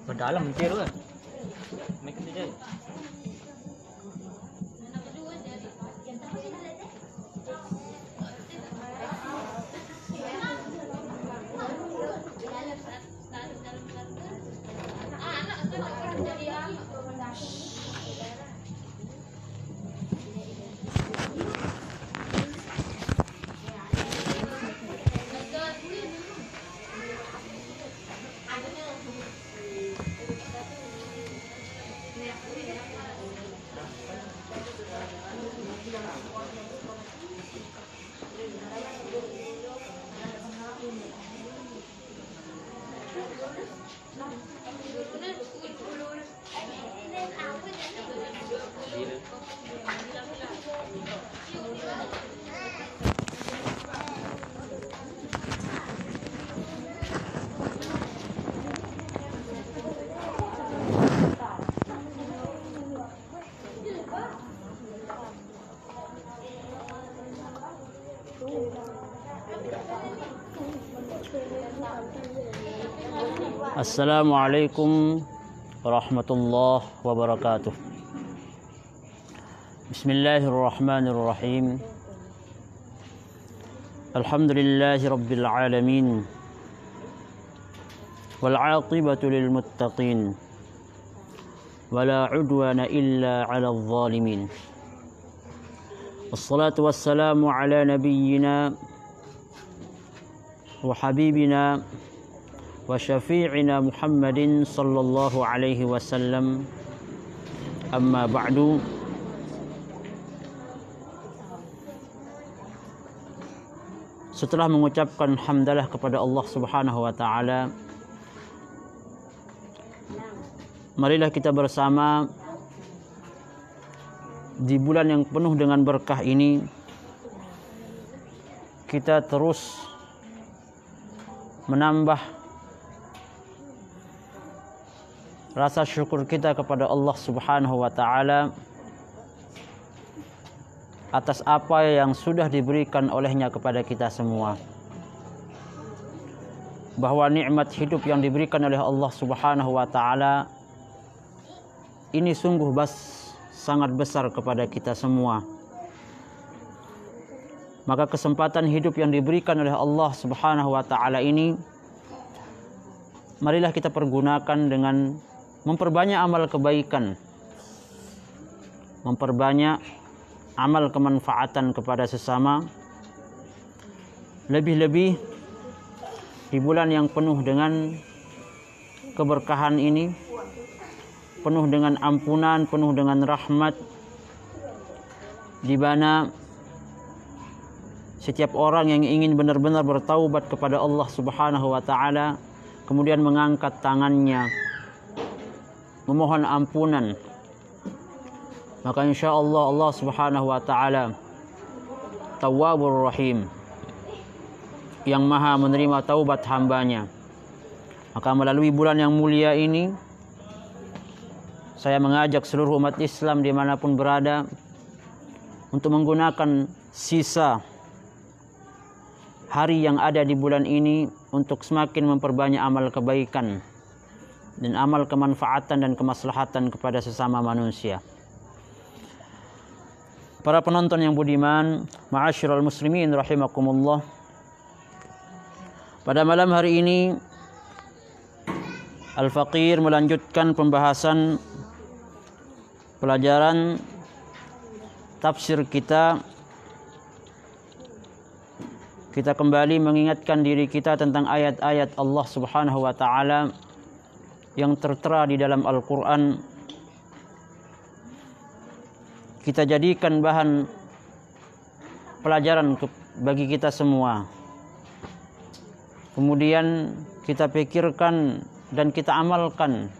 Ke dalam mencir kan? Makin dia. Assalamualaikum warahmatullahi wabarakatuh. Bismillahirrahmanirrahim. Alhamdulillahi rabbil alamin. Wal 'aqibatu lil muttaqin. Wala 'udwana illa 'alal zalimin. Wassalatu wassalamu ala nabiyyina wa habibina wa syafi'ina Muhammadin sallallahu alaihi wasallam. Amma ba'du. Setelah mengucapkan hamdalah kepada Allah Subhanahu wa taala, marilah kita bersama di bulan yang penuh dengan berkah ini kita terus menambah rasa syukur kita kepada Allah Subhanahu wa taala atas apa yang sudah diberikan olehnya kepada kita semua. Bahwa nikmat hidup yang diberikan oleh Allah Subhanahu wa taala ini sungguh sangat besar kepada kita semua. Maka kesempatan hidup yang diberikan oleh Allah Subhanahu wa taala ini marilah kita pergunakan dengan memperbanyak amal kebaikan, memperbanyak amal kemanfaatan kepada sesama, lebih-lebih di bulan yang penuh dengan keberkahan ini, penuh dengan ampunan, penuh dengan rahmat, di mana setiap orang yang ingin benar-benar bertaubat kepada Allah Subhanahu wa taala, kemudian mengangkat tangannya memohon ampunan, maka insyaallah Allah Subhanahu wa taala Tawwabur Rahim, yang maha menerima taubat hambanya. Maka melalui bulan yang mulia ini, saya mengajak seluruh umat Islam dimanapun berada untuk menggunakan sisa hari yang ada di bulan ini untuk semakin memperbanyak amal kebaikan dan amal kemanfaatan dan kemaslahatan kepada sesama manusia. Para penonton yang budiman, ma'asyiral muslimin rahimakumullah. Pada malam hari ini Al-Faqir melanjutkan pembahasan pelajaran tafsir kita. Kita kembali mengingatkan diri kita tentang ayat-ayat Allah Subhanahu wa taala yang tertera di dalam Al-Qur'an. Kita jadikan bahan pelajaran bagi kita semua. Kemudian kita pikirkan dan kita amalkan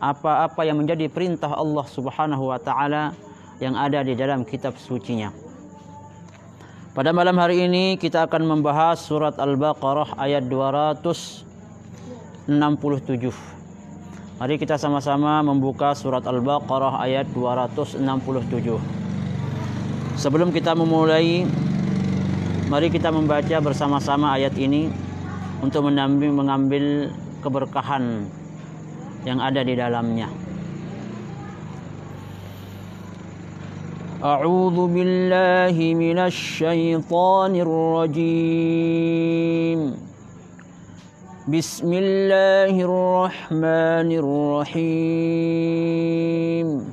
apa-apa yang menjadi perintah Allah Subhanahu wa taala yang ada di dalam kitab sucinya. Pada malam hari ini kita akan membahas surat Al-Baqarah ayat 267. Mari kita sama-sama membuka surat Al-Baqarah ayat 267. Sebelum kita memulai, mari kita membaca bersama-sama ayat ini untuk mengambil keberkahan yang ada di dalamnya. A'udzu billahi minasy syaithanir rajim. Bismillahirrahmanirrahim.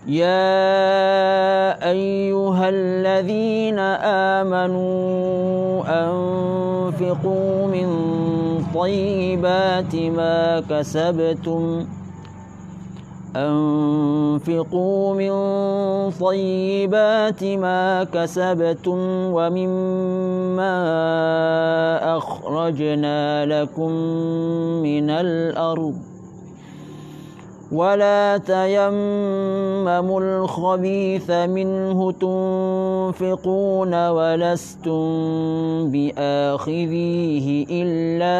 Ya ayyuhalladzina amanu anfiqu min thayyibati ma kasabtum أنفقوا من طيبات ما كسبتم ومما أخرجنا لكم من الأرض ولا تيمموا الخبيث منه تنفقون ولستم بآخذيه إلا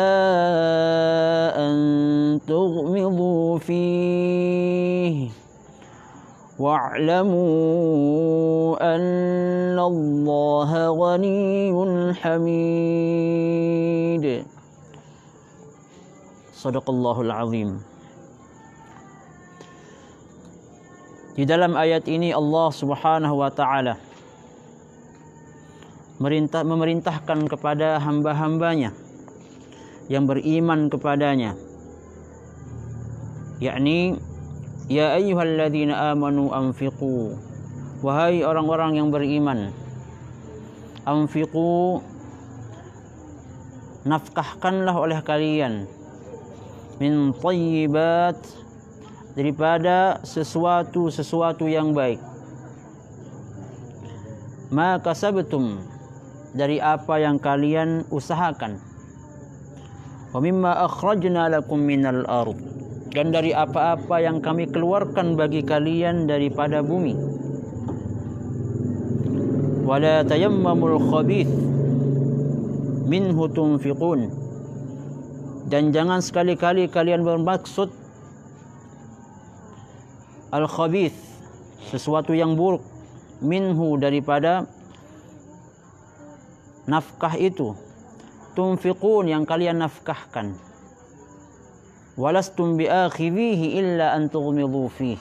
أن تغمضوا فيه واعلموا أن الله غني حميد. صدق الله العظيم. Di dalam ayat ini Allah Subhanahu wa taala memerintahkan kepada hamba-hambanya yang beriman kepadanya, yakni ya ayyuhalladzina amanu anfiqu, wahai orang-orang yang beriman, anfiqu, nafkahkanlah oleh kalian, min thayyibat, daripada sesuatu yang baik, ma kasabtum, dari apa yang kalian usahakan, wa mimma akhrajna lakum minal ardh, dan dari apa-apa yang kami keluarkan bagi kalian daripada bumi, wala tayammamul khabith minhu tunfiqun, dan jangan sekali-kali kalian bermaksud al-khabith, sesuatu yang buruk, minhu, daripada nafkah itu, tunfiqun, yang kalian nafkahkan, walastum biakhidhihi illa an tughmidu fihi,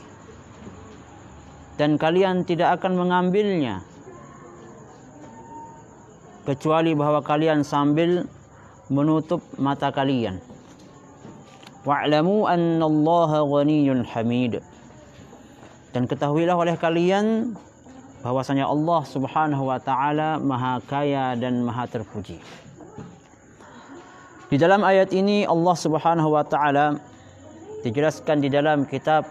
dan kalian tidak akan mengambilnya kecuali bahwa kalian sambil menutup mata kalian. Wa'lamu annallaha ghaniyyun hamid, dan ketahuilah oleh kalian bahwasanya Allah Subhanahu wa taala Maha Kaya dan Maha Terpuji. Di dalam ayat ini Allah Subhanahu wa taala dijelaskan di dalam kitab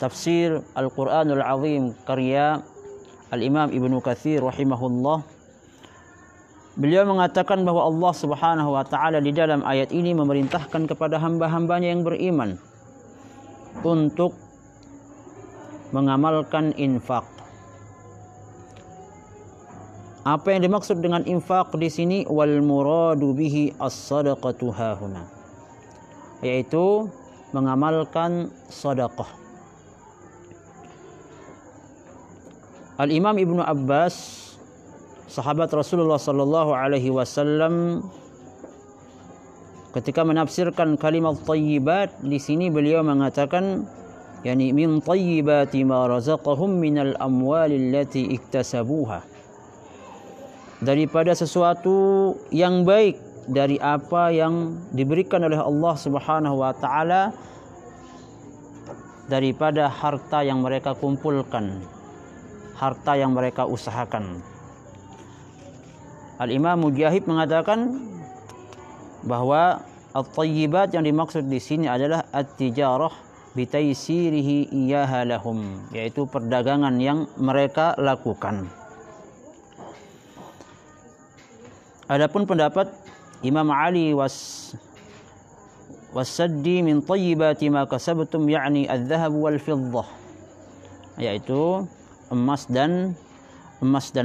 Tafsir Al-Qur'anul Azim karya Al-Imam Ibnu Katsir rahimahullah. Beliau mengatakan bahwa Allah Subhanahu wa taala di dalam ayat ini memerintahkan kepada hamba-hambanya yang beriman untuk mengamalkan infak. Apa yang dimaksud dengan infak di sini? Wal muradu bihi as-sadaqatu hahuna, yaitu mengamalkan sedekah. Al-Imam Ibnu Abbas, sahabat Rasulullah sallallahu alaihi wasallam, ketika menafsirkan kalimat thayyibat di sini beliau mengatakan yani min thayyibati ma razaqahum minal amwali allati iktasabuha, daripada sesuatu yang baik dari apa yang diberikan oleh Allah Subhanahu wa taala daripada harta yang mereka kumpulkan, harta yang mereka usahakan. Al-Imam Mujahid mengatakan bahwa at-thayyibat yang dimaksud di sini adalah at-tijarah bitaysirihi iyyaha lahum, yaitu perdagangan yang mereka lakukan. Adapun pendapat Imam Ali was-saddi min thayyibati ma kasabtum yakni adz-dzahab wal fiddah, yaitu emas dan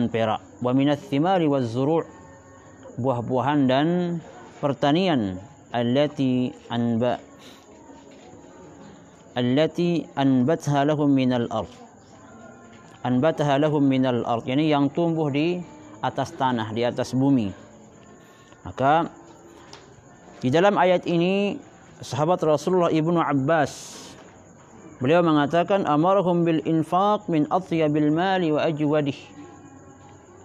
perak, wa minats thimari waz-zuru', buah-buahan dan pertanian, allati anbatha lahum minal ard, yani yang tumbuh di atas tanah, di atas bumi. Maka di dalam ayat ini sahabat Rasulullah Ibnu Abbas beliau mengatakan amarahum bil infaq min atyabil mali wa ajwadih.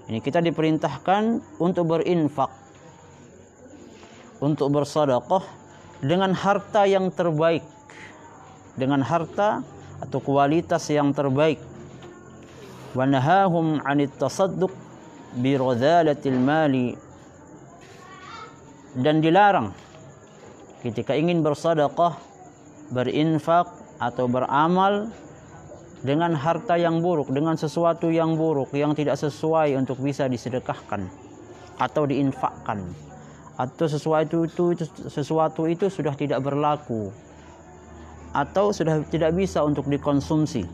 Ini kita diperintahkan untuk berinfak, untuk bersedekah dengan harta yang terbaik, dengan harta atau kualitas yang terbaik. Wa nahahum 'anit tasadduq bi radhalatil mali, dan dilarang ketika ingin bersedekah, berinfak atau beramal dengan harta yang buruk, dengan sesuatu yang buruk yang tidak sesuai untuk bisa disedekahkan atau diinfakkan, atau sesuatu itu sudah tidak berlaku atau sudah tidak bisa untuk dikonsumsi.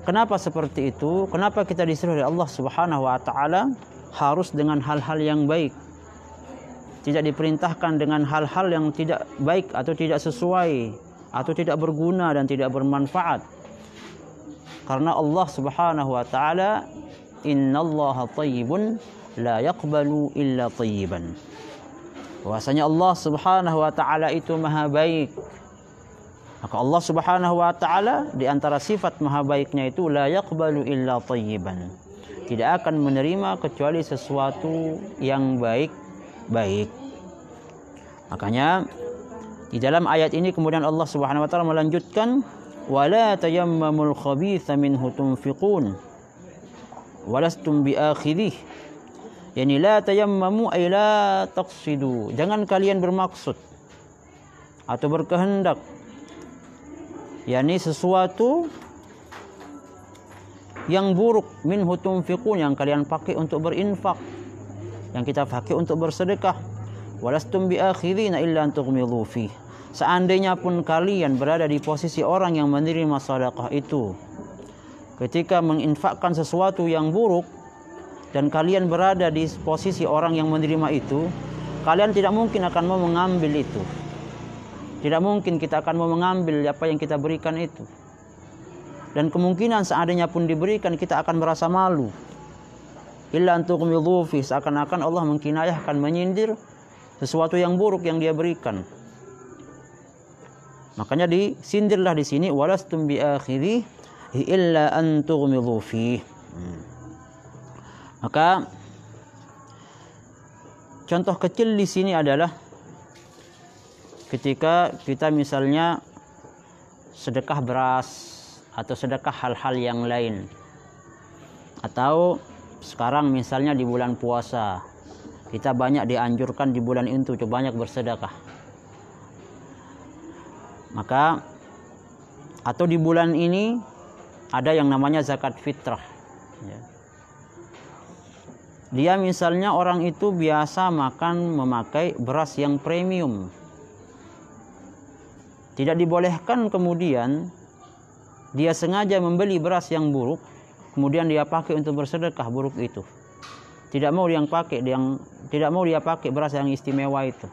Kenapa seperti itu? Kenapa kita disuruh oleh Allah Subhanahu wa taala harus dengan hal-hal yang baik, tidak diperintahkan dengan hal-hal yang tidak baik atau tidak sesuai atau tidak berguna dan tidak bermanfaat? Karena Allah Subhanahu wa taala innallaha thayyibun la yaqbalu illa thayyiban. Bahwasanya Allah Subhanahu wa taala itu maha baik. Maka Allah Subhanahu wa taala di antara sifat maha baiknya itu la yaqbalu illa thayyiban, tidak akan menerima kecuali sesuatu yang baik-baik. Makanya di dalam ayat ini kemudian Allah Subhanahu wa taala melanjutkan wala tayammamul khabitha minhu tunfiqun walastum biakhidih, yani la tayammamu ay la taqsidu, jangan kalian bermaksud atau berkehendak, yani sesuatu yang buruk minhu tunfiqun, yang kalian pakai untuk berinfak, yang kita pakai untuk bersedekah. Walastum biakhidina illa an tughmidu fi, seandainya pun kalian berada di posisi orang yang menerima sedekah itu, ketika menginfakkan sesuatu yang buruk dan kalian berada di posisi orang yang menerima itu, kalian tidak mungkin akan mau mengambil itu. Tidak mungkin kita akan mau mengambil apa yang kita berikan itu. Dan kemungkinan seandainya pun diberikan, kita akan merasa malu. Illa an tughmidu fi, seakan-akan Allah mengkinayahkan, menyindir sesuatu yang buruk yang dia berikan. Makanya disindirlah di sini walastum biakhidhi illa an tughmidu fi. Maka contoh kecil di sini adalah ketika kita misalnya sedekah beras atau sedekah hal-hal yang lain, atau sekarang misalnya di bulan puasa kita banyak dianjurkan di bulan itu untuk banyak bersedekah. Maka atau di bulan ini ada yang namanya zakat fitrah, ya. Dia misalnya orang itu biasa memakai beras yang premium, tidak dibolehkan kemudian dia sengaja membeli beras yang buruk kemudian dia pakai untuk bersedekah buruk itu. Tidak mau dia pakai beras yang istimewa itu.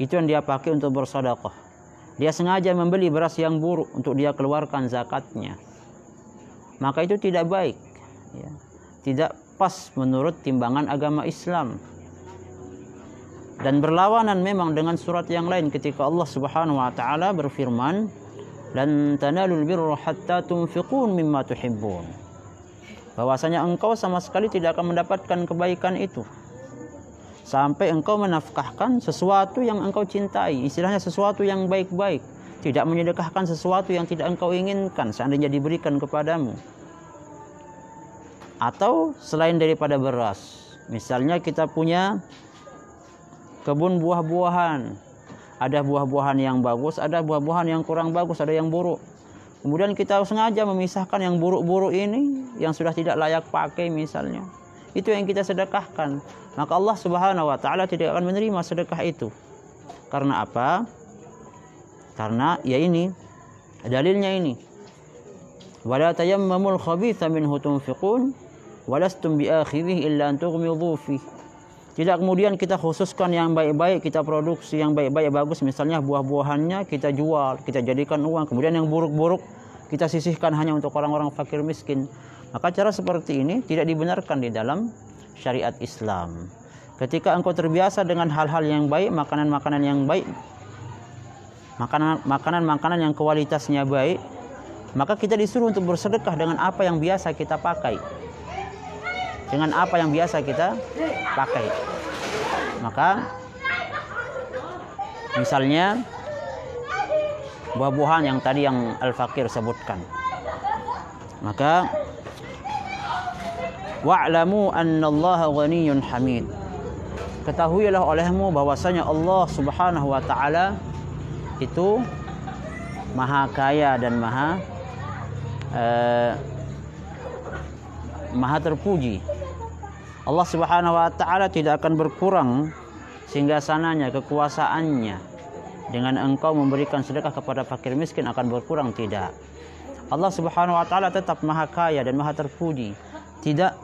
Itu yang dia pakai untuk bersedekah. Dia sengaja membeli beras yang buruk untuk dia keluarkan zakatnya. Maka itu tidak baik, ya. Tidak pas menurut timbangan agama Islam. Dan berlawanan memang dengan surat yang lain ketika Allah Subhanahu wa taala berfirman, "Lan tanalul birra hatta tunfiqun mimma tuhibbun." Bahwasanya engkau sama sekali tidak akan mendapatkan kebaikan itu sampai engkau menafkahkan sesuatu yang engkau cintai, istilahnya sesuatu yang baik-baik, tidak menyedekahkan sesuatu yang tidak engkau inginkan seandainya diberikan kepadamu. Atau selain daripada beras, misalnya kita punya kebun buah-buahan, ada buah-buahan yang bagus, ada buah-buahan yang kurang bagus, ada yang buruk. Kemudian kita sengaja memisahkan yang buruk-buruk ini, yang sudah tidak layak pakai misalnya, itu yang kita sedekahkan. Maka Allah Subhanahu wa taala tidak akan menerima sedekah itu. Karena apa? Karena ya ini dalilnya ini, wala tayammamul khabitha minhu tunfiqun walastum biakhidhihi illa an tughmidu fihi. Tidak kemudian kita khususkan yang baik-baik, kita produksi yang baik-baik bagus, misalnya buah-buahannya kita jual, kita jadikan uang. Kemudian yang buruk-buruk kita sisihkan hanya untuk orang-orang fakir miskin. Maka cara seperti ini tidak dibenarkan di dalam syariat Islam. Ketika engkau terbiasa dengan hal-hal yang baik, makanan-makanan yang baik, makanan-makanan yang kualitasnya baik, maka kita disuruh untuk bersedekah dengan apa yang biasa kita pakai. Dengan apa yang biasa kita pakai. Maka misalnya buah-buahan yang tadi yang Al-Fakir sebutkan. Maka wa'lamu annallaha ghaniyyun hamid. Ketahuilah olehmu bahwasanya Allah Subhanahu wa taala itu maha kaya dan maha terpuji. Allah Subhanahu wa taala tidak akan berkurang singgasananya, kekuasaannya dengan engkau memberikan sedekah kepada fakir miskin akan berkurang, tidak. Allah Subhanahu wa taala tetap maha kaya dan maha terpuji, tidak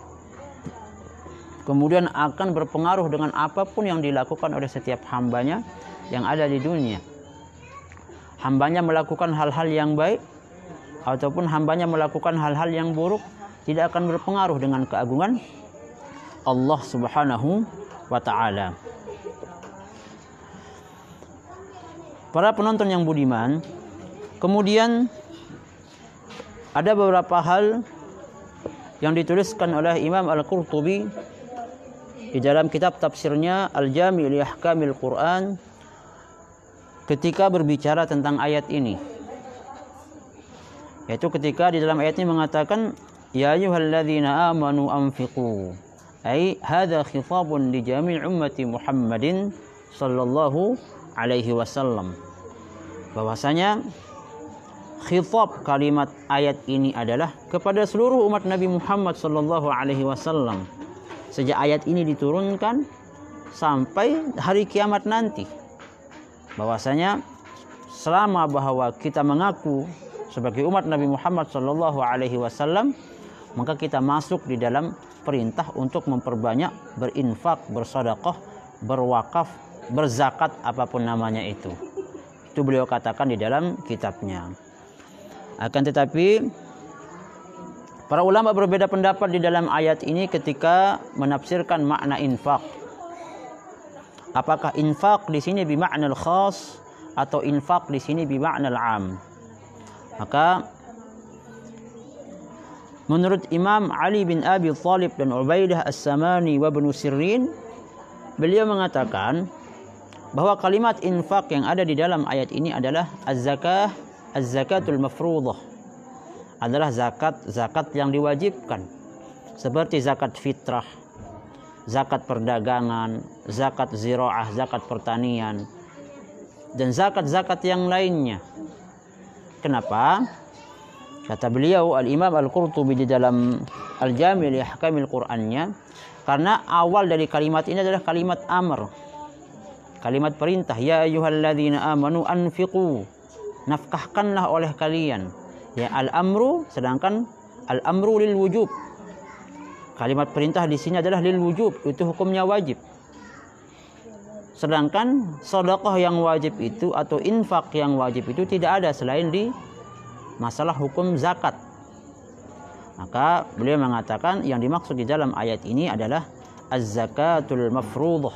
kemudian akan berpengaruh dengan apapun yang dilakukan oleh setiap hambanya yang ada di dunia. Hambanya melakukan hal-hal yang baik ataupun hambanya melakukan hal-hal yang buruk, tidak akan berpengaruh dengan keagungan Allah Subhanahu wa taala. Para penonton yang budiman, kemudian ada beberapa hal yang dituliskan oleh Imam Al-Qurtubi di dalam kitab tafsirnya Al-Jami' li Ahkamil Quran ketika berbicara tentang ayat ini. Yaitu ketika di dalam ayat ini mengatakan, ya ayyuhalladzina amanu anfiqu. Ai hadza khitabun li jami' ummati Muhammadin sallallahu alaihi wasallam. Bahwasanya khitab kalimat ayat ini adalah kepada seluruh umat Nabi Muhammad sallallahu alaihi wasallam. Sejak ayat ini diturunkan sampai hari kiamat nanti. Bahwasanya selama bahwa kita mengaku sebagai umat Nabi Muhammad sallallahu alaihi wasallam, maka kita masuk di dalam perintah untuk memperbanyak berinfak, bersedekah, berwakaf, berzakat, apapun namanya itu. Itu beliau katakan di dalam kitabnya. Akan tetapi para ulama berbeda pendapat di dalam ayat ini ketika menafsirkan makna infak. Apakah infak di sini bimakna al-khas atau infak di sini bimakna al-am? Maka menurut Imam Ali bin Abi Thalib dan Ubaidah As-Samani wa Ibnu Sirin, beliau mengatakan bahwa kalimat infak yang ada di dalam ayat ini adalah az-zakah, az-zakatul mafruḍah, adalah zakat yang diwajibkan, seperti zakat fitrah, zakat perdagangan, zakat ziraah, zakat pertanian, dan zakat-zakat yang lainnya. Kenapa? Kata beliau Al-Imam Al-Qurtubi di dalam Al-Jami' li Ahkamil Qur'annya, karena awal dari kalimat ini adalah kalimat amr, kalimat perintah. Ya ayyuhalladzina amanu anfiqu, nafkahkanlah oleh kalian. Ya, al-amru, sedangkan al-amru lil wujub. Kalimat perintah di sini adalah lil wujub, itu hukumnya wajib. Sedangkan sedekah yang wajib itu atau infak yang wajib itu tidak ada selain di masalah hukum zakat. Maka beliau mengatakan yang dimaksud di dalam ayat ini adalah az-zakatul mafruḍah.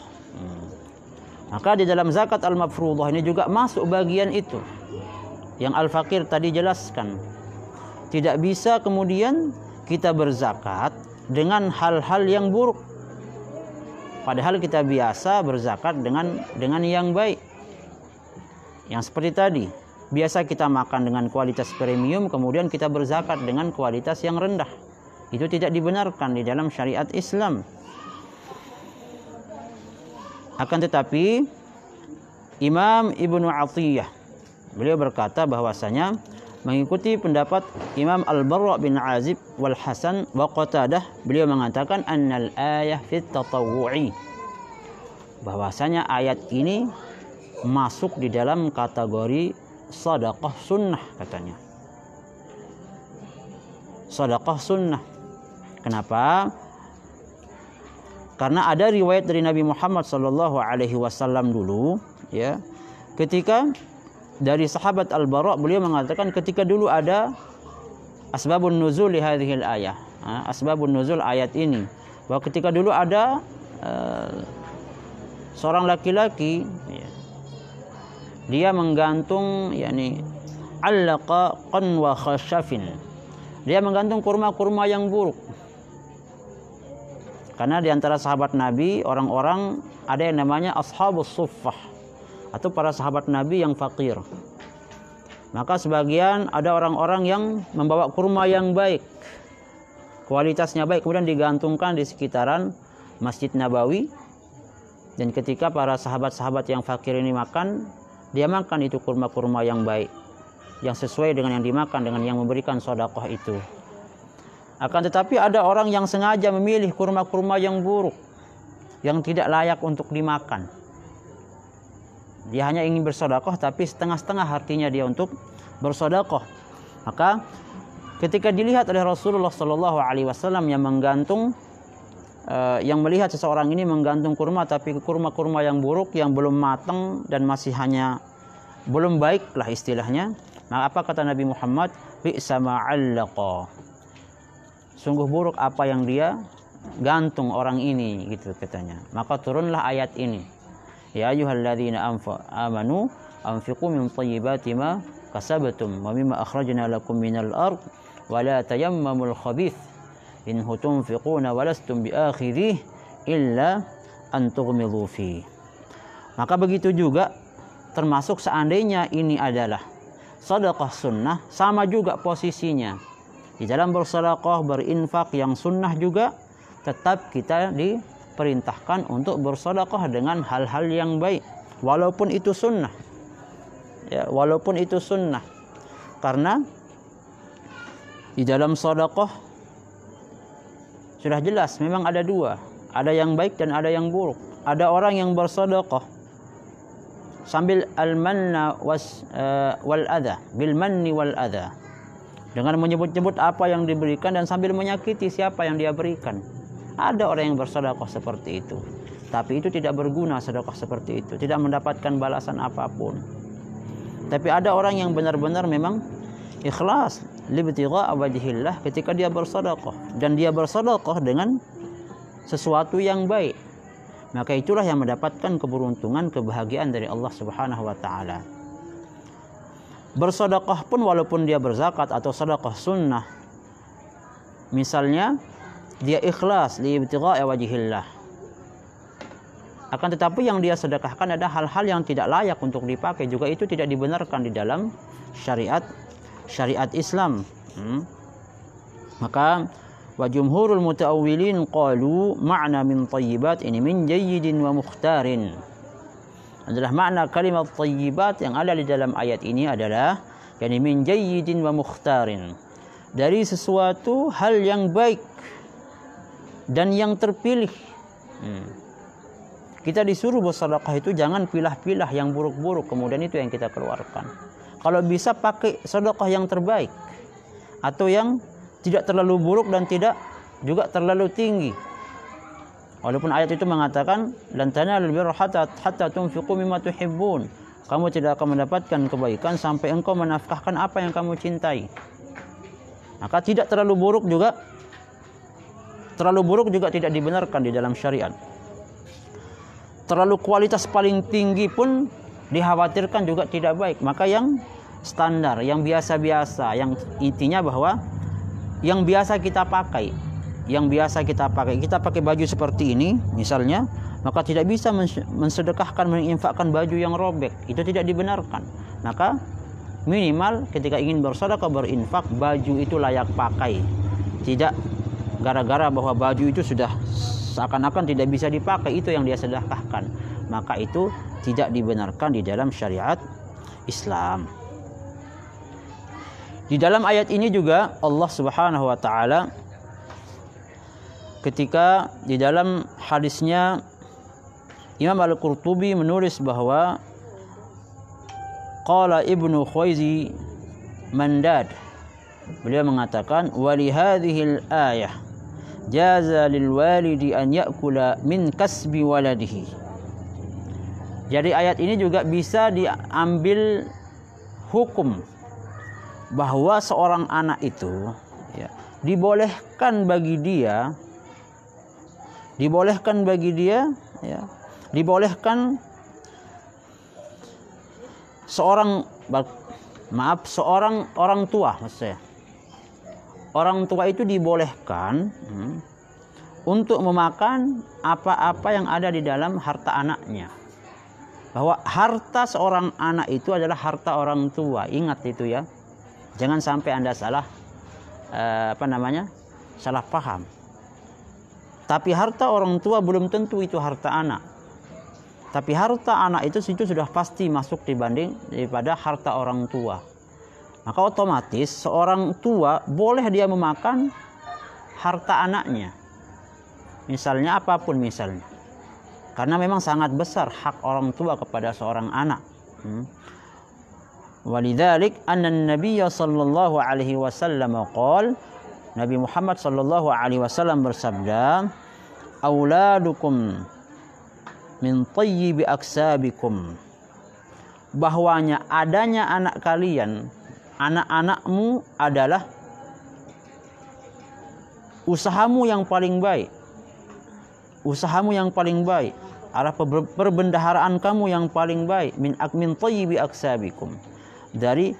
Maka di dalam zakat al-mafruḍah ini juga masuk bagian itu yang Al-Faqir tadi jelaskan. Tidak bisa kemudian kita berzakat dengan hal-hal yang buruk, padahal kita biasa berzakat dengan yang baik. Yang seperti tadi, biasa kita makan dengan kualitas premium, kemudian kita berzakat dengan kualitas yang rendah. Itu tidak dibenarkan di dalam syariat Islam. Akan tetapi Imam Ibnu Athiyah, beliau berkata bahwasanya mengikuti pendapat Imam Al-Barra bin Azib wal Hasan wa Qatadah, beliau mengatakan annal ayah fit tatawwu'i, bahwasanya ayat ini masuk di dalam kategori sedekah sunnah katanya. Sedekah sunnah. Kenapa? Karena ada riwayat dari Nabi Muhammad SAW dulu, ya, ketika dari sahabat Al-Bara, beliau mengatakan ketika dulu ada asbabun nuzul li hadhil ayah, asbabun nuzul ayat ini, bahwa ketika dulu ada seorang laki-laki, ya, dia menggantung, yakni allaqa qanwa khashafin, dia menggantung kurma-kurma yang buruk. Karena di antara sahabat Nabi, orang-orang ada yang namanya ashabus suffah, atau para sahabat Nabi yang fakir. Maka sebagian ada orang-orang yang membawa kurma yang baik, kualitasnya baik, kemudian digantungkan di sekitaran Masjid Nabawi. Dan ketika para sahabat-sahabat yang fakir ini makan, dia makan itu kurma-kurma yang baik, yang sesuai dengan yang dimakan, dengan yang memberikan sedekah itu. Akan tetapi ada orang yang sengaja memilih kurma-kurma yang buruk, yang tidak layak untuk dimakan. Dia hanya ingin bersedekah, tapi setengah-setengah artinya dia untuk bersedekah. Maka ketika dilihat oleh Rasulullah SAW yang menggantung, yang melihat seseorang ini menggantung kurma, tapi kurma-kurma yang buruk, yang belum matang dan masih hanya belum baik lah istilahnya. Nah, apa kata Nabi Muhammad? Bi'sa ma'allaqa. Sungguh buruk apa yang dia gantung orang ini, gitu katanya. Maka turunlah ayat ini. Ya ayyuhalladzina amanu anfiqu min thayyibati ma kasabtum wa mimma akhrajna lakum minal ard wa la tayammamul khabith in tunfiquna wa lastum biakhidhihi illa an tughmidu fi. Maka begitu juga termasuk seandainya ini adalah sedekah sunnah, sama juga posisinya. Di dalam bersedekah, berinfak yang sunnah juga, tetap kita diperintahkan untuk bersedekah dengan hal-hal yang baik, walaupun itu sunnah, ya, walaupun itu sunnah. Karena di dalam sedekah sudah jelas memang ada dua, ada yang baik dan ada yang buruk. Ada orang yang bersedekah sambil al-manna wal adha, bil manni wal adha, dengan menyebut-nyebut apa yang diberikan dan sambil menyakiti siapa yang dia berikan. Ada orang yang bersedekah seperti itu, tapi itu tidak berguna. Sedekah seperti itu tidak mendapatkan balasan apapun. Tapi ada orang yang benar-benar memang ikhlas libtigha wajhillah ketika dia bersedekah, dan dia bersedekah dengan sesuatu yang baik, maka itulah yang mendapatkan keberuntungan, kebahagiaan dari Allah Subhanahu wa taala. Bersedekah pun walaupun dia berzakat atau sedekah sunnah, misalnya dia ikhlas liibtigha'i wajhillah, akan tetapi yang dia sedekahkan ada hal-hal yang tidak layak untuk dipakai, juga itu tidak dibenarkan di dalam syariat Islam. Maka wa jumhurul mutaawwilin qalu ma'na min thayyibat ini min jayyidin wa mukhtarin, adalah makna kalimat thayyibat yang ada di dalam ayat ini adalah yakni min jayyidin wa mukhtarin, dari sesuatu hal yang baik dan yang terpilih. Kita disuruh bersedekah itu jangan pilah-pilah yang buruk-buruk kemudian itu yang kita keluarkan. Kalau bisa pakai sedekah yang terbaik, atau yang tidak terlalu buruk dan tidak juga terlalu tinggi. Walaupun ayat itu mengatakan lan tanalul birra hatta tunfiqu mimma tuhibbun, kamu tidak akan mendapatkan kebaikan sampai engkau menafkahkan apa yang kamu cintai. Maka tidak terlalu buruk juga tidak dibenarkan di dalam syariat. terlalu kualitas paling tinggi pun dikhawatirkan juga tidak baik. Maka yang standar, yang biasa-biasa, yang intinya bahwa yang biasa kita pakai, kita pakai baju seperti ini misalnya, maka tidak bisa mensedekahkan, menginfakkan baju yang robek, itu tidak dibenarkan. Maka minimal ketika ingin bersedekah, berinfak, baju itu layak pakai, tidak gara-gara bahwa baju itu sudah seakan-akan tidak bisa dipakai, itu yang dia sedekahkan, maka itu tidak dibenarkan di dalam syariat Islam. Di dalam ayat ini juga Allah Subhanahu wa taala ketika di dalam hadisnya Imam Al-Qurtubi menulis bahwa qala Ibnu Khawzi Mandad, beliau mengatakan wali hadhil ayah jaza lil walidi an ya'kula min kasbi waladihi. Jadi ayat ini juga bisa diambil hukum bahwa seorang anak itu ya, dibolehkan bagi dia seorang orang tua, maksudnya orang tua itu dibolehkan untuk memakan apa-apa yang ada di dalam harta anaknya. Bahwa harta seorang anak itu adalah harta orang tua. Ingat itu ya. Jangan sampai Anda salah salah paham. Tapi harta orang tua belum tentu itu harta anak. Tapi harta anak itu sudah pasti masuk daripada harta orang tua. Maka otomatis seorang tua boleh dia memakan harta anaknya. Misalnya apapun misalnya. Karena memang sangat besar hak orang tua kepada seorang anak. Walidzalik anna an-nabiy sallallahu alaihi wasallam qala, Nabi Muhammad sallallahu alaihi wasallam bersabda, auladukum min thayyibi aksabikum, bahwanya adanya anak kalian, anak-anakmu adalah usahamu yang paling baik. Usahamu yang paling baik, arah perbendaharaan kamu yang paling baik, min thayyibi aksabikum, dari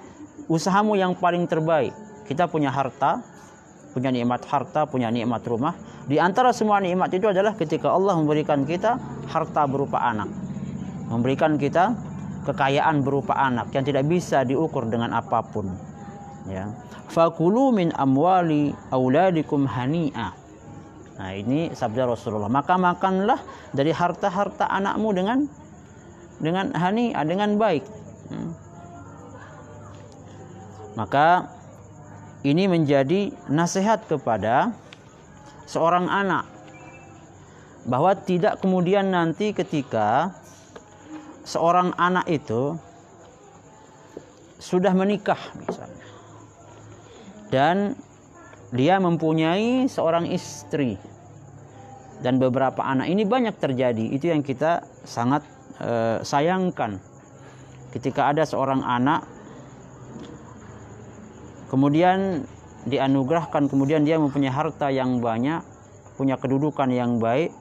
usahamu yang paling terbaik. Kita punya harta, punya nikmat harta, punya nikmat rumah. Di antara semua nikmat itu adalah ketika Allah memberikan kita harta berupa anak, memberikan kita kekayaan berupa anak yang tidak bisa diukur dengan apapun. Ya, fakulu min amwali auladikum hani'a. Nah, ini sabda Rasulullah. Maka makanlah dari harta-harta anakmu dengan hani'a, dengan baik. Maka ini menjadi nasihat kepada seorang anak, bahwa tidak kemudian nanti ketika seorang anak itu sudah menikah misalnya, dan dia mempunyai seorang istri dan beberapa anak. Ini banyak terjadi. Itu yang kita sangat sayangkan. Ketika ada seorang anak kemudian dianugerahkan, kemudian dia mempunyai harta yang banyak, punya kedudukan yang baik,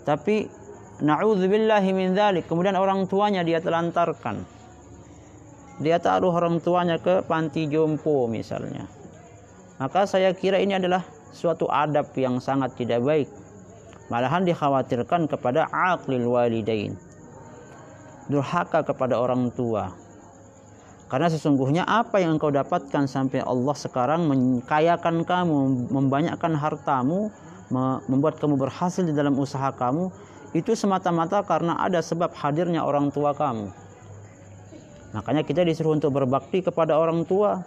tapi na'udzubillahi min dzalik, kemudian orang tuanya dia telantarkan. Dia taruh orang tuanya ke panti jompo misalnya. Maka saya kira ini adalah suatu adab yang sangat tidak baik. Malahan dikhawatirkan kepada aqlil walidain, durhaka kepada orang tua. Karena sesungguhnya apa yang engkau dapatkan sampai Allah sekarang mengkayakan kamu, membanyakkan hartamu, membuat kamu berhasil di dalam usaha kamu, itu semata-mata karena ada sebab hadirnya orang tua kamu. Makanya kita disuruh untuk berbakti kepada orang tua.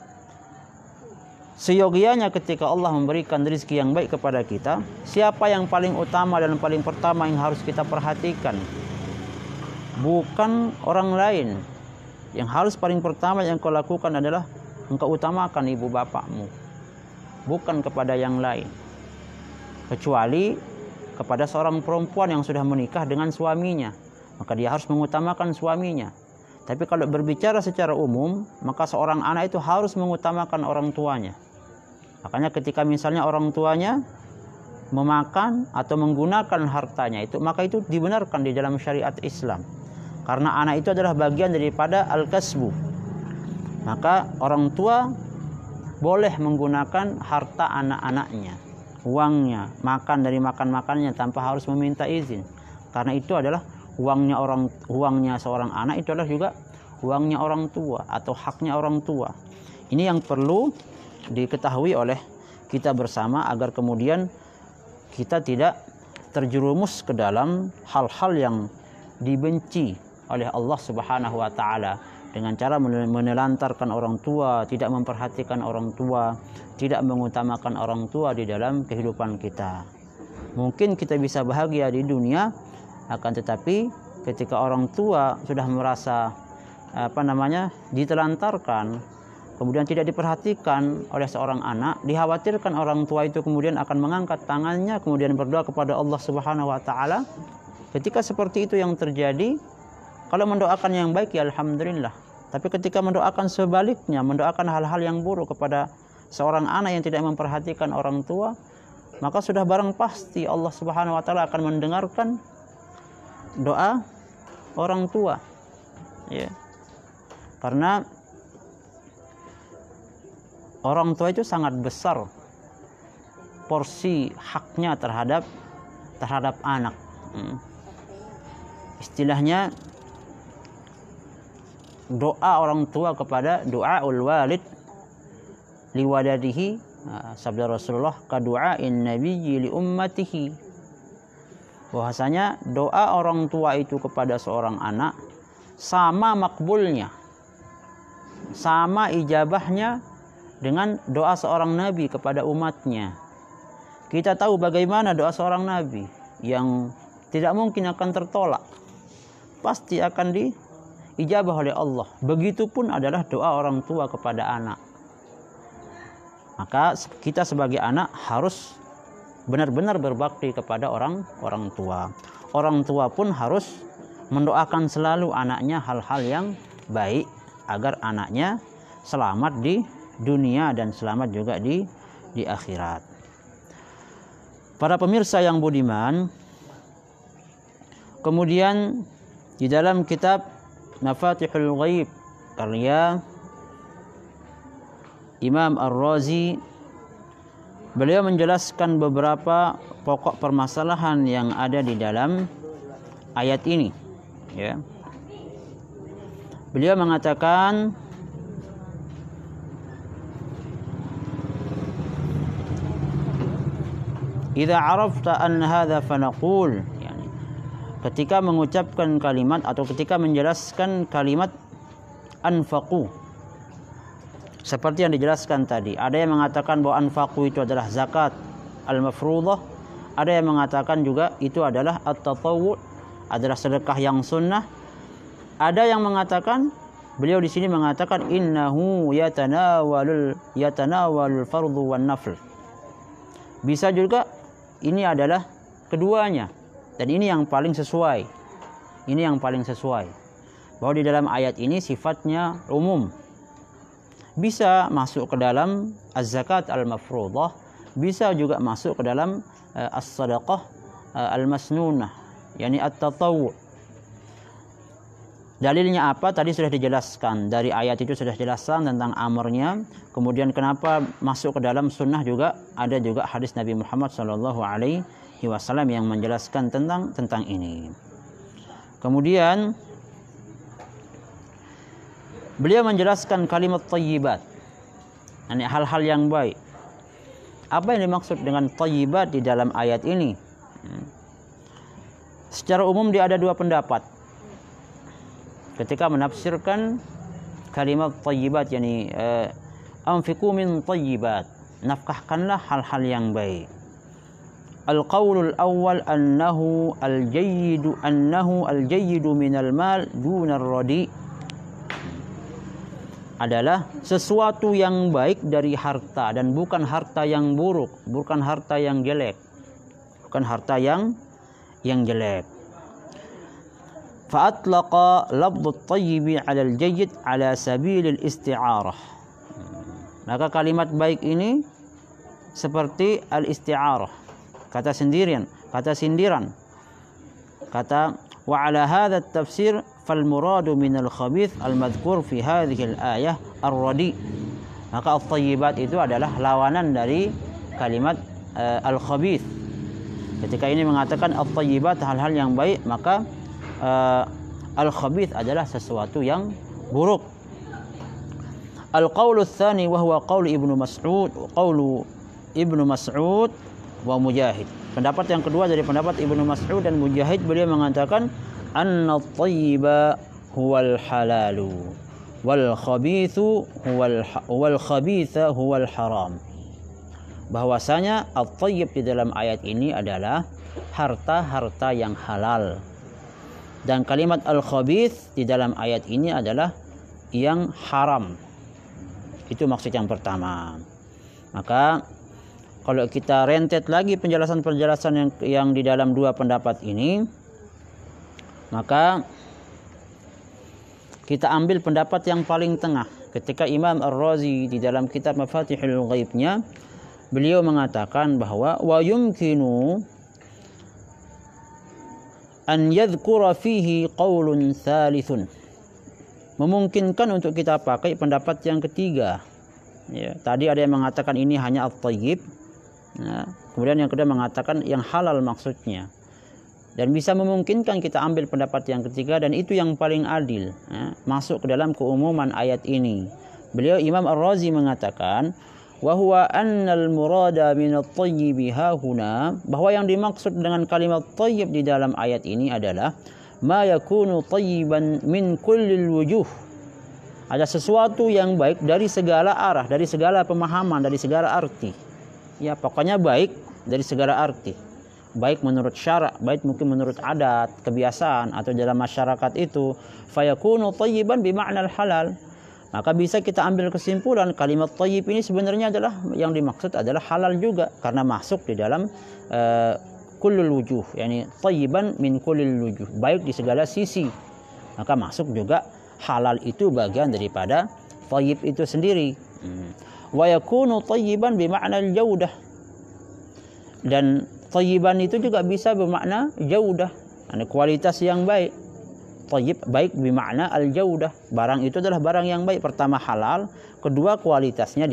Seyogianya ketika Allah memberikan rezeki yang baik kepada kita, siapa yang paling utama dan paling pertama yang harus kita perhatikan? Bukan orang lain. Yang harus paling pertama yang kau lakukan adalah engkau utamakan ibu bapakmu, bukan kepada yang lain. Kecuali kepada seorang perempuan yang sudah menikah dengan suaminya, maka dia harus mengutamakan suaminya. Tapi kalau berbicara secara umum, maka seorang anak itu harus mengutamakan orang tuanya. Makanya ketika misalnya orang tuanya memakan atau menggunakan hartanya itu, maka itu dibenarkan di dalam syariat Islam. Karena anak itu adalah bagian daripada al-kasbu. Maka orang tua boleh menggunakan harta anak-anaknya, uangnya, makan dari makan-makannya tanpa harus meminta izin. Karena itu adalah uangnya seorang anak, itu adalah juga uangnya orang tua atau haknya orang tua. Ini yang perlu diketahui oleh kita bersama agar kemudian kita tidak terjerumus ke dalam hal-hal yang dibenci oleh Allah Subhanahu wa taala dengan cara menelantarkan orang tua, tidak memperhatikan orang tua, tidak mengutamakan orang tua di dalam kehidupan kita. Mungkin kita bisa bahagia di dunia, akan tetapi ketika orang tua sudah merasa ditelantarkan, kemudian tidak diperhatikan oleh seorang anak, dikhawatirkan orang tua itu kemudian akan mengangkat tangannya kemudian berdoa kepada Allah Subhanahu wa taala. Ketika seperti itu yang terjadi, kalau mendoakan yang baik ya alhamdulillah. Tapi ketika mendoakan sebaliknya, mendoakan hal-hal yang buruk kepada seorang anak yang tidak memperhatikan orang tua, maka sudah barang pasti Allah Subhanahu wa taala akan mendengarkan doa orang tua. Ya. Karena orang tua itu sangat besar porsi haknya terhadap anak. Istilahnya doa orang tua kepada doaul walid liwadadihi, sabda Rasulullah, kadu'ain nabiyyi li ummatihi. Bahwasanya doa orang tua itu kepada seorang anak sama makbulnya, sama ijabahnya dengan doa seorang nabi kepada umatnya. Kita tahu bagaimana doa seorang nabi yang tidak mungkin akan tertolak, pasti akan diijabah oleh Allah. Begitupun adalah doa orang tua kepada anak. Maka kita sebagai anak harus benar-benar berbakti kepada orang tua. Orang tua pun harus mendoakan selalu anaknya hal-hal yang baik agar anaknya selamat di dunia dan selamat juga di akhirat. Para pemirsa yang budiman, kemudian di dalam kitab Mafatihul Ghaib karya Imam Ar-Razi, beliau menjelaskan beberapa pokok permasalahan yang ada di dalam ayat ini. Ya. Beliau mengatakan, "Idza 'arafta anna hadza fanaqul." Yani, ketika mengucapkan kalimat atau ketika menjelaskan kalimat anfaqu, seperti yang dijelaskan tadi, ada yang mengatakan bahwa anfaqu itu adalah zakat al-mafruḍah, ada yang mengatakan juga itu adalah at-tatawwu', adalah sedekah yang sunnah. Ada yang mengatakan, beliau di sini mengatakan innahu yatanawalul fardhu wan nafl. Bisa juga ini adalah keduanya, dan ini yang paling sesuai. Ini yang paling sesuai. Bahwa di dalam ayat ini sifatnya umum. Bisa masuk ke dalam az-zakat al-mafruḍah, bisa juga masuk ke dalam as-sadaqah al-masnunah, yakni at-tatawwu'. Dalilnya apa? Tadi sudah dijelaskan. Dari ayat itu sudah dijelaskan tentang amrnya. Kemudian kenapa masuk ke dalam sunnah juga, ada juga hadis Nabi Muhammad SAW yang menjelaskan tentang ini. Kemudian beliau menjelaskan kalimat thayyibat, ini hal-hal yang baik. Apa yang dimaksud dengan thayyibat di dalam ayat ini? Secara umum dia ada dua pendapat ketika menafsirkan kalimat thayyibat, yakni anfiqu min thayyibat, nafkahkanlah hal-hal yang baik. Al-qaulul awwal annahu al-jayyidu minal mal dunar radi, adalah sesuatu yang baik dari harta dan bukan harta yang buruk, bukan harta yang jelek, bukan harta yang jelek. Fa'atlaqa lafdhu at-tayyibi 'ala al-jayyid 'ala sabil al-isti'arah. Maka kalimat baik ini seperti al-isti'arah. kata sindiran. Kata wa ala hadha at-tafsir fal muradu min al-khabith al-madhkur fi hadhihi al-ayah ar-radi. Maka at-thayyibat itu adalah lawanan dari kalimat al-khabith. Ketika ini mengatakan at-thayyibat hal-hal yang baik, maka al-khabith adalah sesuatu yang buruk. Al-qaulu tsani wa huwa qaulu Ibnu Mas'ud wa Mujahid. Pendapat yang kedua dari pendapat Ibnu Mas'ud dan Mujahid, beliau mengatakan anna at-thayyiba huwal halalu wal khabithu wal khabitha huwal haram. Bahwasanya at-thayyib di dalam ayat ini adalah harta-harta yang halal, dan kalimat al-khabith di dalam ayat ini adalah yang haram. Itu maksud yang pertama. Maka kalau kita rentet lagi penjelasan-penjelasan yang di dalam dua pendapat ini, maka kita ambil pendapat yang paling tengah. Ketika Imam Ar-Razi di dalam kitab Mafatihul Ghaibnya, beliau mengatakan bahwa wa yumkinu an yadhkura fihi qaulun thalithun. Memungkinkan untuk kita pakai pendapat yang ketiga. Ya, tadi ada yang mengatakan ini hanya at-thayyib. Nah, kemudian yang kedua mengatakan yang halal maksudnya. Dan bisa memungkinkan kita ambil pendapat yang ketiga, dan itu yang paling adil, ya, masuk ke dalam keumuman ayat ini. Beliau Imam Ar-Razi mengatakan wa huwa annal murada min at-thayyib hahuna, bahwa yang dimaksud dengan kalimat thayyib di dalam ayat ini adalah ma yakunu thayyiban min kullil wujuh. Ada sesuatu yang baik dari segala arah, dari segala pemahaman, dari segala arti. Ya, pokoknya baik dari segala arti. Baik menurut syarak, baik mungkin menurut adat, kebiasaan atau dalam masyarakat itu, fayakunu thayyiban bima'na al-halal. Maka bisa kita ambil kesimpulan kalimat thayyib ini sebenarnya adalah yang dimaksud adalah halal juga, karena masuk di dalam kullul wujuh, yakni thayyiban min kullil wujuh, baik di segala sisi. Maka masuk juga halal itu bagian daripada thayyib itu sendiri. Wa yakunu thayyiban bima'na al-jaudah. Dan thayyiban itu juga bisa bermakna jaudah, ada kualitas yang baik. Thayyib baik bermakna al-jaudah. Barang itu adalah barang yang baik. Pertama halal, kedua kualitasnya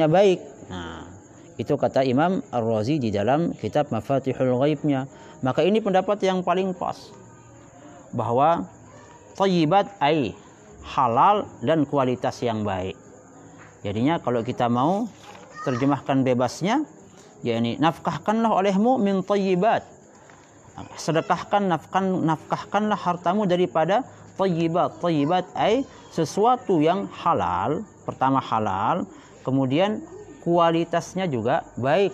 baik. Nah, itu kata Imam Ar-Razi di dalam kitab Mafatihul Ghaibnya. Maka ini pendapat yang paling pas, bahwa thayyibat ai halal dan kualitas yang baik. Jadinya kalau kita mau terjemahkan bebasnya, yakni nafkahkanlah olehmu min thayyibat. Nafkahkanlah hartamu daripada thayyibat. Thayyibat ai sesuatu yang halal. Pertama halal, kemudian kualitasnya juga baik.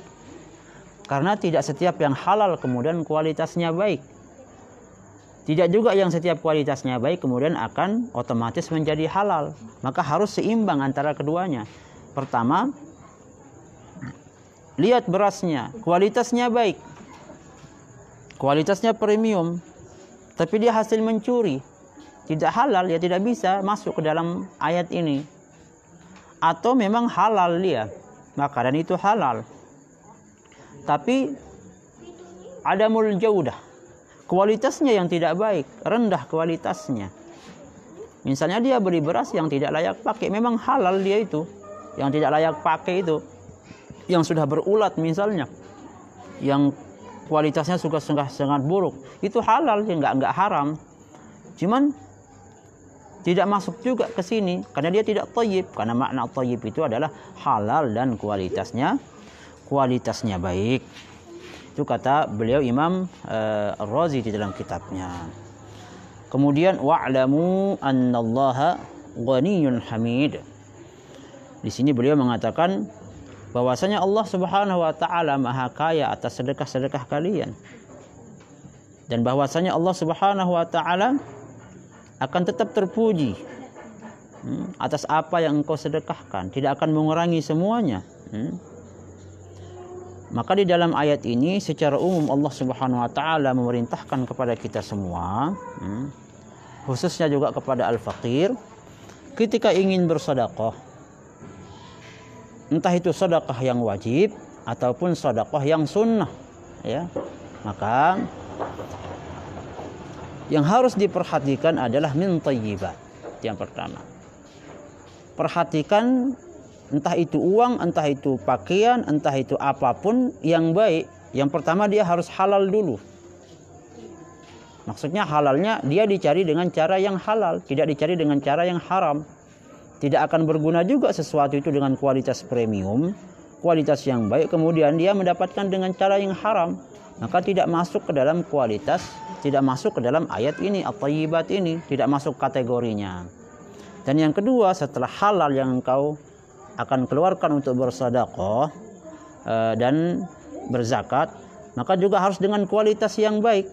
Karena tidak setiap yang halal kemudian kualitasnya baik. Tidak juga yang setiap kualitasnya baik kemudian akan otomatis menjadi halal. Maka harus seimbang antara keduanya. Pertama, lihat berasnya, kualitasnya baik, kualitasnya premium, tapi dia hasil mencuri, tidak halal, ya tidak bisa masuk ke dalam ayat ini. Atau memang halal dia, maka dan itu halal, tapi adamul jaudah, kualitasnya yang tidak baik, rendah kualitasnya. Misalnya dia beli beras yang tidak layak pakai, memang halal dia itu, yang tidak layak pakai itu, yang sudah berulat misalnya, yang kualitasnya sudah sangat buruk, itu halal, ya enggak haram. Cuman tidak masuk juga ke sini karena dia tidak thayyib, karena makna thayyib itu adalah halal dan kualitasnya baik. Itu kata beliau Imam Ar-Razi di dalam kitabnya. Kemudian wa'lamu annallaha ghaniyyun hamid. Di sini beliau mengatakan bahwasanya Allah Subhanahu wa taala Maha Kaya atas sedekah-sedekah kalian. Dan bahwasanya Allah Subhanahu wa taala akan tetap terpuji atas apa yang engkau sedekahkan, tidak akan mengurangi semuanya. Maka di dalam ayat ini secara umum Allah Subhanahu wa taala memerintahkan kepada kita semua, khususnya juga kepada al-faqir, ketika ingin bersedekah, entah itu sedekah yang wajib ataupun sedekah yang sunnah, ya. Maka yang harus diperhatikan adalah min thayyibat. Yang pertama, perhatikan entah itu uang, entah itu pakaian, entah itu apapun yang baik. Yang pertama dia harus halal dulu. Maksudnya halalnya dia dicari dengan cara yang halal, tidak dicari dengan cara yang haram. Tidak akan berguna juga sesuatu itu dengan kualitas premium, kualitas yang baik, kemudian dia mendapatkan dengan cara yang haram. Maka tidak masuk ke dalam kualitas, tidak masuk ke dalam ayat ini, at-thayyibat ini, tidak masuk kategorinya. Dan yang kedua, setelah halal yang engkau akan keluarkan untuk bersedekah dan berzakat, maka juga harus dengan kualitas yang baik.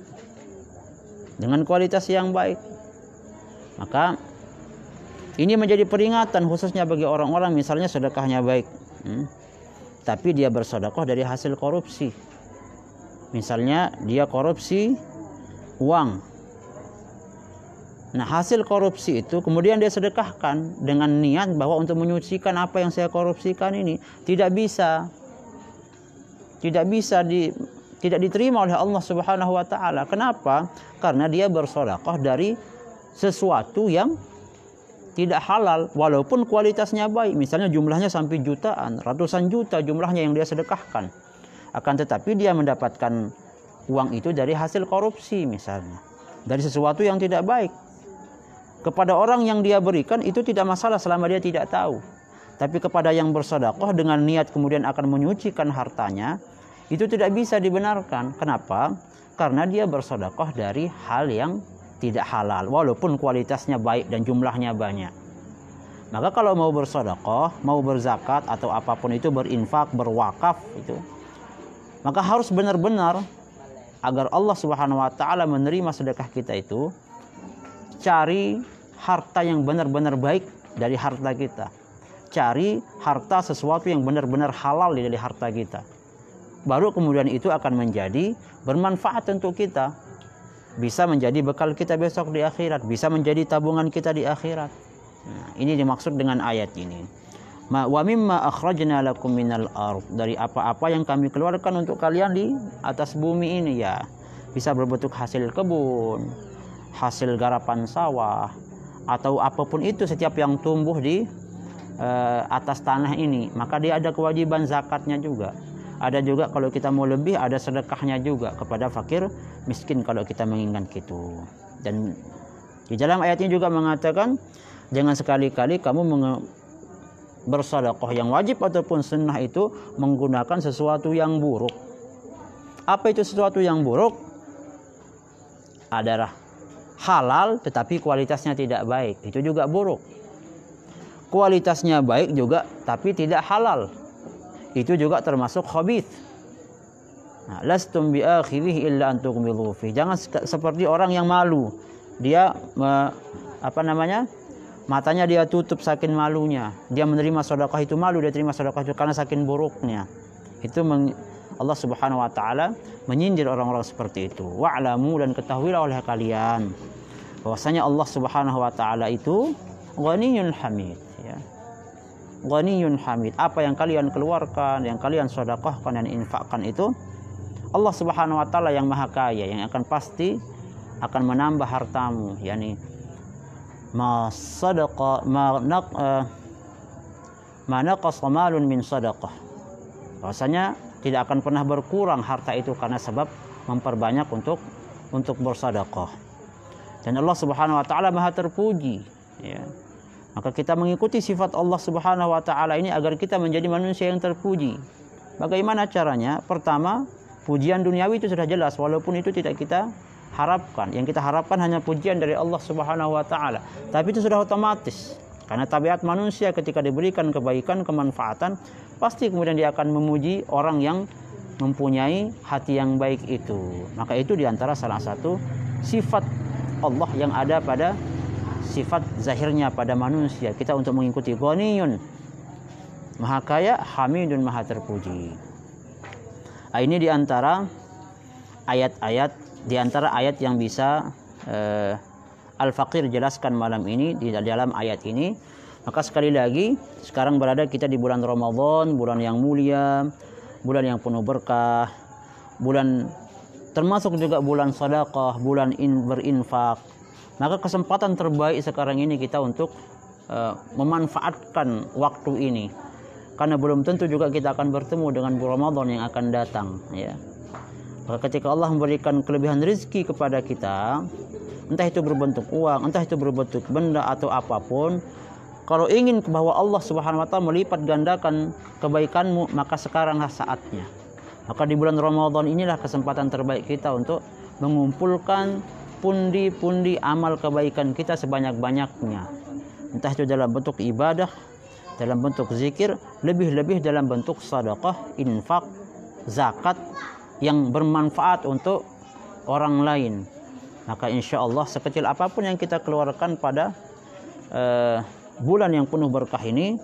Dengan kualitas yang baik. Maka ini menjadi peringatan khususnya bagi orang-orang misalnya sedekahnya baik, tapi dia bersedekah dari hasil korupsi. Misalnya dia korupsi uang. Nah, hasil korupsi itu kemudian dia sedekahkan dengan niat bahwa untuk menyucikan apa yang saya korupsikan ini. Tidak bisa. Tidak diterima oleh Allah Subhanahu wa taala. Kenapa? Karena dia bersedekah dari sesuatu yang tidak halal walaupun kualitasnya baik. Misalnya jumlahnya sampai jutaan, ratusan juta jumlahnya yang dia sedekahkan. Akan tetapi dia mendapatkan uang itu dari hasil korupsi misalnya. Dari sesuatu yang tidak baik. Kepada orang yang dia berikan itu tidak masalah selama dia tidak tahu. Tapi kepada yang bersedekah dengan niat kemudian akan menyucikan hartanya, itu tidak bisa dibenarkan. Kenapa? Karena dia bersedekah dari hal yang tidak halal walaupun kualitasnya baik dan jumlahnya banyak. Maka kalau mau bersedekah, mau berzakat atau apapun itu, berinfak, berwakaf itu, maka harus benar-benar agar Allah Subhanahu wa taala menerima sedekah kita itu, cari harta yang benar-benar baik dari harta kita. Cari harta sesuatu yang benar-benar halal dari harta kita. Baru kemudian itu akan menjadi bermanfaat untuk kita. Bisa menjadi bekal kita besok di akhirat, bisa menjadi tabungan kita di akhirat. Nah, ini dimaksud dengan ayat ini. Wa mimma akhrajna lakum minal ardh, dari apa-apa yang kami keluarkan untuk kalian di atas bumi ini, ya. Bisa berbentuk hasil kebun, hasil garapan sawah, atau apapun itu, setiap yang tumbuh di atas tanah ini, maka dia ada kewajiban zakatnya juga. Ada juga kalau kita mau lebih, ada sedekahnya juga kepada fakir miskin kalau kita menginginkan gitu. Dan di dalam ayat ini juga mengatakan jangan sekali-kali kamu bersedekah yang wajib ataupun sunnah itu menggunakan sesuatu yang buruk. Apa itu sesuatu yang buruk? Adalah halal tetapi kualitasnya tidak baik. Itu juga buruk. Kualitasnya baik juga tapi tidak halal. Itu juga termasuk khabith. Nah, lastum bi akhirih illa an tughmidu fi. Jangan seperti orang yang malu. Dia matanya dia tutup saking malunya. Dia menerima sedekah itu malu, dia terima sedekah itu karena saking buruknya. Itu Allah Subhanahu wa taala menyindir orang-orang seperti itu. Wa'lamu, dan ketahuilah oleh kalian bahwasanya Allah Subhanahu wa taala itu Ghaniyyun Hamid, ya. Ghaniyyun Hamid. Apa yang kalian keluarkan, yang kalian sedekahkan dan infakkan itu, Allah Subhanahu wa taala yang maha kaya, yang akan pasti akan menambah hartamu. Yani ma naqasa malun min sadaqah. Bahwasanya tidak akan pernah berkurang harta itu karena sebab memperbanyak untuk bersedekah. Dan Allah Subhanahu wa taala maha terpuji, ya. Maka kita mengikuti sifat Allah Subhanahu wa taala ini agar kita menjadi manusia yang terpuji. Bagaimana caranya? Pertama, pujian duniawi itu sudah jelas walaupun itu tidak kita harapkan. Yang kita harapkan hanya pujian dari Allah Subhanahu wa taala. Tapi itu sudah otomatis. Karena tabiat manusia ketika diberikan kebaikan, kemanfaatan, pasti kemudian dia akan memuji orang yang mempunyai hati yang baik itu. Maka itu diantara salah satu sifat Allah yang ada pada sifat zahirnya pada manusia kita untuk mengikuti Ghaniyyun, maha kaya, Hamidun, maha terpuji. Ini diantara ayat yang bisa Al-Faqir jelaskan malam ini di dalam ayat ini. Maka sekali lagi, sekarang berada kita di bulan Ramadan, bulan yang mulia, bulan yang penuh berkah, bulan termasuk juga bulan sedekah, bulan berinfak. Maka kesempatan terbaik sekarang ini kita untuk memanfaatkan waktu ini, karena belum tentu juga kita akan bertemu dengan bulan Ramadan yang akan datang, ya. Maka ketika Allah memberikan kelebihan rezeki kepada kita, entah itu berbentuk uang, entah itu berbentuk benda atau apapun, kalau ingin bahwa Allah Subhanahu wa taala melipat gandakan kebaikanmu, maka sekaranglah saatnya. Maka di bulan Ramadan inilah kesempatan terbaik kita untuk mengumpulkan pundi-pundi amal kebaikan kita sebanyak-banyaknya. Entah itu dalam bentuk ibadah, dalam bentuk zikir, lebih-lebih dalam bentuk sedekah, infak, zakat yang bermanfaat untuk orang lain. Maka insya Allah sekecil apapun yang kita keluarkan pada bulan yang penuh berkah ini,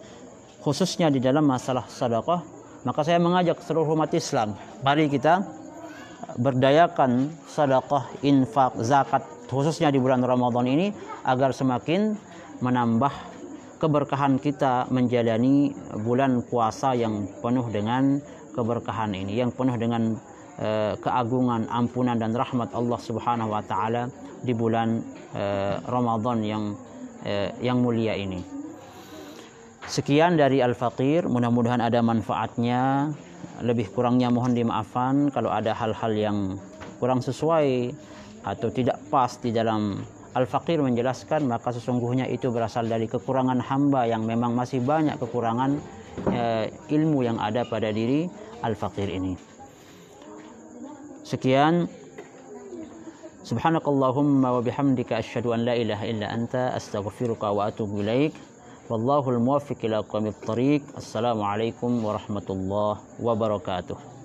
khususnya di dalam masalah sedekah, maka saya mengajak seluruh umat Islam, mari kita berdayakan sedekah, infak, zakat khususnya di bulan Ramadan ini agar semakin menambah keberkahan kita menjalani bulan puasa yang penuh dengan keberkahan ini, yang penuh dengan keagungan, ampunan dan rahmat Allah Subhanahu wa taala di bulan Ramadan yang mulia ini. Sekian dari Al-Faqir, mudah-mudahan ada manfaatnya. Lebih kurangnya mohon dimaafkan kalau ada hal-hal yang kurang sesuai atau tidak pas di dalam Al-Faqir menjelaskan, maka sesungguhnya itu berasal dari kekurangan hamba yang memang masih banyak kekurangan ilmu yang ada pada diri Al-Faqir ini. Sekian. Subhanakallahumma wa bihamdika asyhadu an la ilaha illa anta astaghfiruka wa atubu ilaik. Wallahul muwaffiq ila aqwamit thariq. Assalamualaikum warahmatullahi wabarakatuh.